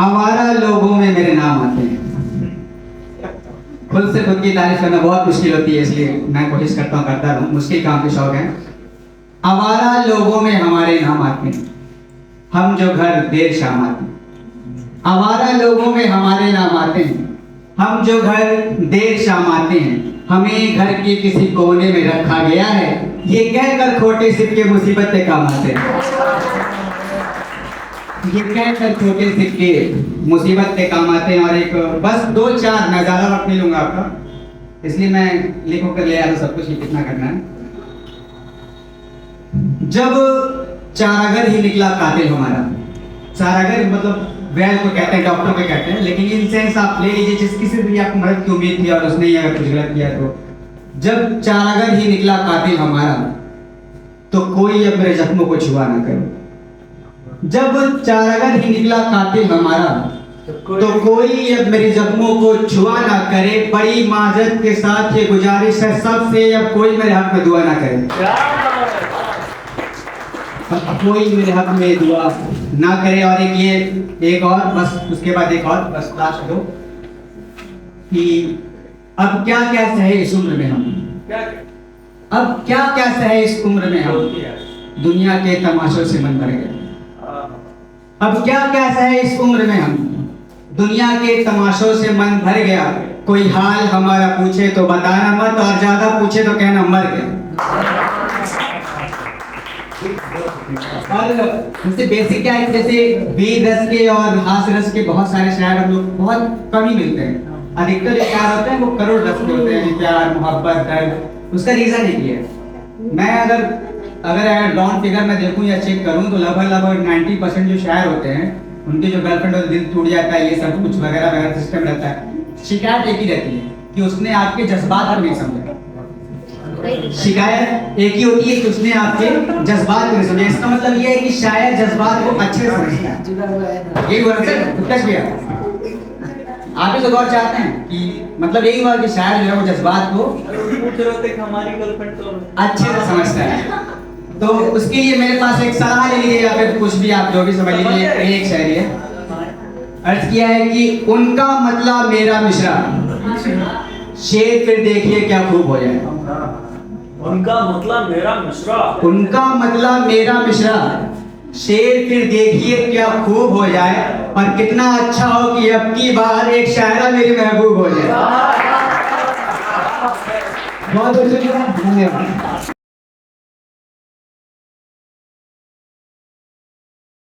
आवारा लोगों में मेरे नाम आते हैं। खुद से खुद की तारीफ करना बहुत मुश्किल होती है, इसलिए मैं कोशिश करता हूँ, करता रहूँ, मुश्किल काम के शौक है। आवारा लोगों में हमारे नाम आते हैं, हम जो घर देर शाम आते हैं। आवारा लोगों में हमारे नाम आते हैं, हम जो घर देर शाम आते हैं। हमें घर के किसी कोने में रखा गया है, ये कहकर खोटे सिक्के मुसीबत पे काम आते हैं। ये कहकर छोटे सिक्के मुसीबत पे काम आते हैं। और एक बस 2-4 मैं ज़्यादा वक्त नहीं लूंगा आपका, इसलिए मैं लिख कर ले आया सब कुछ ही कितना करना है। जब चारागर ही निकला कातिल हमारा, चारागर मतलब वैद्य को कहते हैं, डॉक्टर को कहते हैं, लेकिन इन सेंस आप ले लीजिए जिस किसी से भी आपको मदद की उम्मीद थी और उसने ही अगर कुछ गलत किया तो। जब चारागर ही निकला कातिल हमारा, तो कोई अब मेरे जख्मों को छुआ ना करे। जब चारागर ही निकला कातिल हमारा, तो कोई अब मेरे जख्मों को छुआ ना करे। बड़ी माजरत के साथ ये गुजारिश है सबसे, अब कोई मेरे हक में दुआ ना करे, कोई मेरे हक में दुआ ना करे। और एक और बस, उसके बाद एक और बस लास्ट दो कि अब क्या क्या सहे इस उम्र में हम, अब क्या क्या सहे इस उम्र में हम, दुनिया के तमाशों से मन भर गया। अब क्या क्या सहे इस उम्र में हम, दुनिया के तमाशों से मन भर गया। कोई हाल हमारा पूछे तो बताना मत, और ज्यादा पूछे तो कहना मर गया। और जैसे बेसिक क्या है, जैसे वीर रस के और हास रस के बहुत सारे शायर हम लोग बहुत कम ही मिलते हैं। अधिकतर जो शायर होते हैं वो करोड़ रस के होते हैं, प्यार मोहब्बत दर्द। उसका रीजन है ये, मैं अगर डॉन फिगर में देखूं या चेक करूं तो लगभग 90% जो शायर होते हैं उनके जो गर्लफ्रेंड और दिल टूट जाता है, ये सब कुछ वगैरह वगैरह सिस्टम रहता है। शिकायत एक ही रहती है कि उसने आपके जज्बात को नहीं समझा। शिकायत एक ही होती है कि उसने आपके जज्बात को नहीं समझा। इसका मतलब ये है कि शायर जज्बात को अच्छे से समझता है। यही हुआ सर, आप भी तो गौर चाहते हैं कि मतलब यही हुआ कि शायर जो है वो जज्बात को हमारी गर्लफ्रेंड तो अच्छे से समझता है। तो उसके लिए मेरे पास एक सलाह ले लीजिए या फिर कुछ भी आप जो भी समझ लीजिए। एक शायरी है, अर्ज किया है कि उनका मतलब मेरा मिश्रा, शेर फिर देखिए क्या खूब हो जाए। उनका मतलब मेरा मिश्रा, उनका मतलब मेरा मिश्रा, शेर फिर देखिए क्या खूब हो जाए। और कितना अच्छा हो कि अब की बार एक शायरा मेरी महबूब हो जाए। बहुत बहुत धन्यवाद।